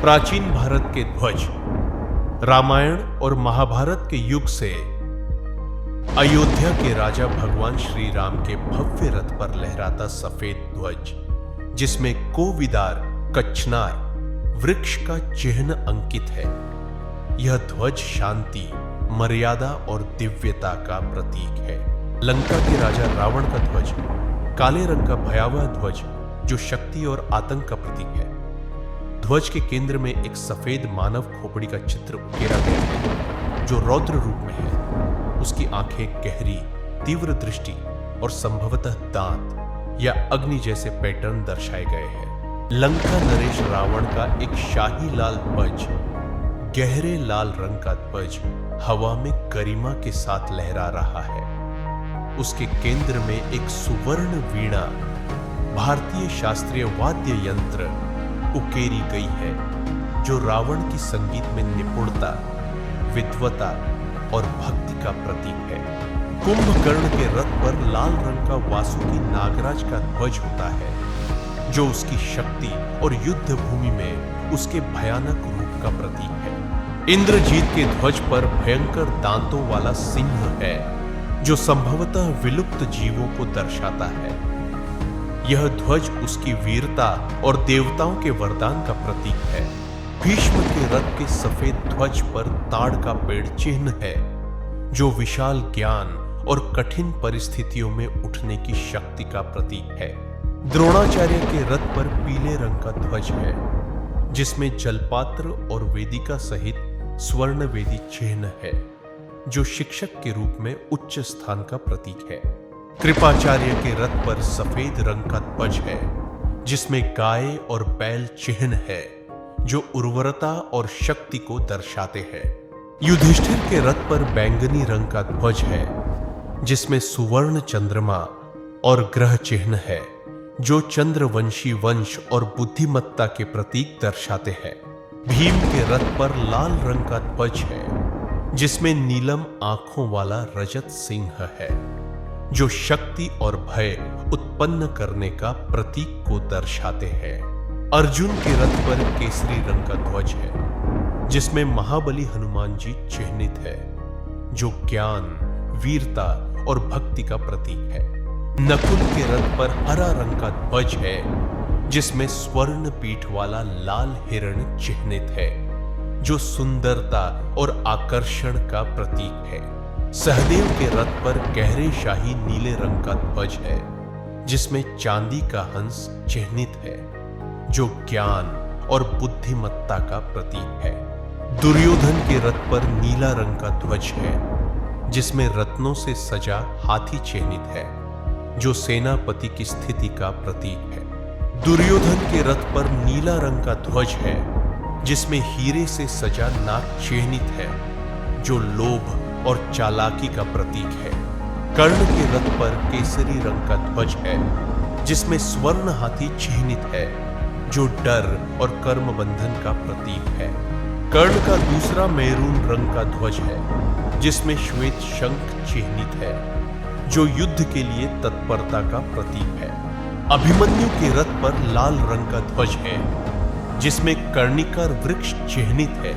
प्राचीन भारत के ध्वज रामायण और महाभारत के युग से अयोध्या के राजा भगवान श्री राम के भव्य रथ पर लहराता सफेद ध्वज, जिसमें कोविदार कचनार वृक्ष का चिन्ह अंकित है। यह ध्वज शांति, मर्यादा और दिव्यता का प्रतीक है। लंका के राजा रावण का ध्वज काले रंग का भयावह ध्वज, जो शक्ति और आतंक का प्रतीक है। ध्वज के केंद्र में एक सफेद मानव खोपड़ी का चित्र उकेरा गया है, जो रौद्र रूप में है। उसकी आंखें गहरी, तीव्र दृष्टि और संभवतः दांत या अग्नि जैसे पैटर्न दर्शाए गए हैं। लंका नरेश रावण का एक शाही लाल ध्वज, गहरे लाल रंग का ध्वज हवा में गरिमा के साथ लहरा रहा है। उसके केंद्र में एक सुवर्ण वीणा, भारतीय शास्त्रीय वाद्य यंत्र उकेरी गई है, जो रावण की संगीत में निपुणता, विद्वता और भक्ति का प्रतीक है। कुंभकर्ण के रथ पर लाल रंग का वासुकी नागराज का ध्वज होता है, जो उसकी शक्ति और युद्ध भूमि में उसके भयानक रूप का प्रतीक है। इंद्रजीत के ध्वज पर भयंकर दांतों वाला सिंह है, जो संभवतः विलुप्त जीवों को दर्शाता है। यह ध्वज उसकी वीरता और देवताओं के वरदान का प्रतीक है। भीष्म के रथ के सफेद ध्वज पर ताड़ का पेड़ चिन्ह है, जो विशाल ज्ञान और कठिन परिस्थितियों में उठने की शक्ति का प्रतीक है। द्रोणाचार्य के रथ पर पीले रंग का ध्वज है, जिसमें जलपात्र और वेदिका सहित स्वर्ण वेदी चिन्ह है, जो शिक्षक के रूप में उच्च स्थान का प्रतीक है। कृपाचार्य के रथ पर सफेद रंग का ध्वज है, जिसमें गाय और बैल चिन्ह है, जो उर्वरता और शक्ति को दर्शाते हैं। युधिष्ठिर के रथ पर बैंगनी रंग का ध्वज है, जिसमें सुवर्ण चंद्रमा और ग्रह चिन्ह है, जो चंद्रवंशी वंश और बुद्धिमत्ता के प्रतीक दर्शाते हैं। भीम के रथ पर लाल रंग का ध्वज है, जिसमें नीलम आंखों वाला रजत सिंह है, जो शक्ति और भय उत्पन्न करने का प्रतीक को दर्शाते हैं। अर्जुन के रथ पर केसरी रंग का ध्वज है, जिसमें महाबली हनुमान जी चिन्हित है, जो ज्ञान, वीरता और भक्ति का प्रतीक है। नकुल के रथ पर हरा रंग का ध्वज है, जिसमें स्वर्ण पीठ वाला लाल हिरण चिन्हित है, जो सुंदरता और आकर्षण का प्रतीक है। सहदेव के रथ पर गहरे शाही नीले रंग का ध्वज है, जिसमें चांदी का हंस चिन्हित है, जो ज्ञान और बुद्धिमत्ता का प्रतीक है। दुर्योधन के रथ पर नीला रंग का ध्वज है, जिसमें रत्नों से सजा हाथी चिन्हित है, जो सेनापति की स्थिति का प्रतीक है। दुर्योधन के रथ पर नीला रंग का ध्वज है, जिसमें हीरे से सजा नाग चिन्हित है, जो लोभ और चालाकी का प्रतीक है। कर्ण के रथ पर केसरी रंग का ध्वज है, जिसमें स्वर्ण हाथी चिन्हित है, जो डर और कर्म बंधन का प्रतीक है। कर्ण का दूसरा मैरून रंग का ध्वज है, जिसमें श्वेत शंख चिन्हित है, जो युद्ध के लिए तत्परता का प्रतीक है। अभिमन्यु के रथ पर लाल रंग का ध्वज है, जिसमें कर्णिकार वृक्ष चिन्हित है,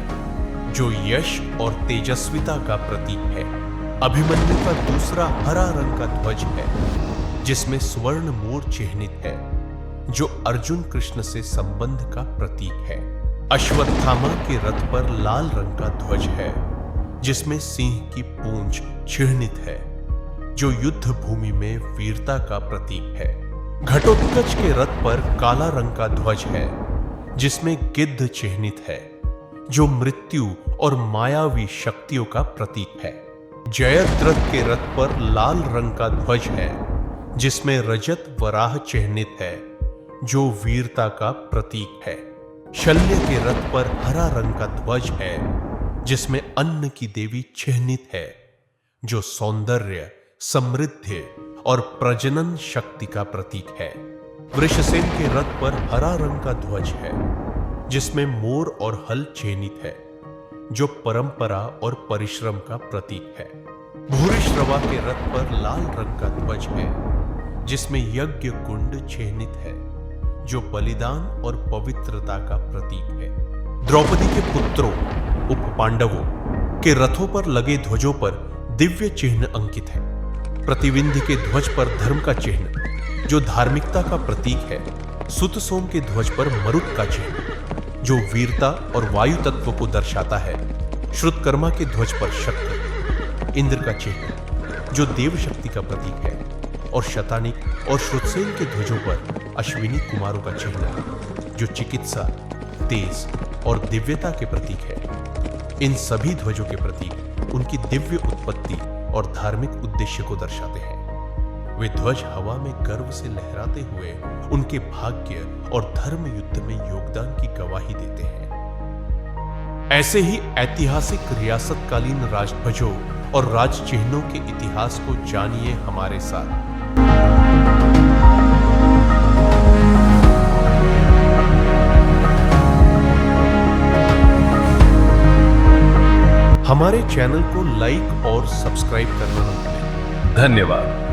जो यश और तेजस्विता का प्रतीक है। अभिमन्यु का दूसरा हरा रंग का ध्वज है, जिसमें स्वर्ण मोर चिन्हित है, जो अर्जुन कृष्ण से संबंध का प्रतीक है। अश्वत्थामा के रथ पर लाल रंग का ध्वज है, जिसमें सिंह की पूंछ चिन्हित है, जो युद्ध भूमि में वीरता का प्रतीक है। घटोत्कच के रथ पर काला रंग का ध्वज है, जिसमें गिद्ध चिन्हित है, जो मृत्यु और मायावी शक्तियों का प्रतीक है। जयद्रथ के रथ पर लाल रंग का ध्वज है, जिसमें रजत वराह चिन्हित है, जो वीरता का प्रतीक है। शल्य के रथ पर हरा रंग का ध्वज है, जिसमें अन्न की देवी चिन्हित है, जो सौंदर्य, समृद्धि और प्रजनन शक्ति का प्रतीक है। वृषसेन के रथ पर हरा रंग का ध्वज है, जिसमें मोर और हल चिन्हित है, जो परंपरा और परिश्रम का प्रतीक है। भूरिश्रवा के रथ पर लाल रंग का ध्वज है, जिसमें यज्ञ कुंड चिन्हित है, जो बलिदान और पवित्रता का प्रतीक है। द्रौपदी के पुत्रों उप पांडवों के रथों पर लगे ध्वजों पर दिव्य चिन्ह अंकित है। प्रतिविंध्य के ध्वज पर धर्म का चिन्ह जो धार्मिकता का प्रतीक है, सुतसोम के ध्वज पर मरुत का चिन्ह जो वीरता और वायु तत्व को दर्शाता है, श्रुतकर्मा के ध्वज पर शक्ति, इंद्र का चिन्ह जो देव शक्ति का प्रतीक है, और शतानिक और श्रुतसेन के ध्वजों पर अश्विनी कुमारों का चिन्ह जो चिकित्सा, तेज और दिव्यता के प्रतीक है। इन सभी ध्वजों के प्रतीक उनकी दिव्य उत्पत्ति और धार्मिक उद्देश्य को दर्शाते हैं। वे ध्वज हवा में गर्व से लहराते हुए उनके भाग्य और धर्म युद्ध में योगदान की गवाही देते हैं। ऐसे ही ऐतिहासिक रियासतकालीन राजध्वजों और राज चिन्हों के इतिहास को जानिए हमारे साथ। हमारे चैनल को लाइक और सब्सक्राइब करना न भूलें। धन्यवाद।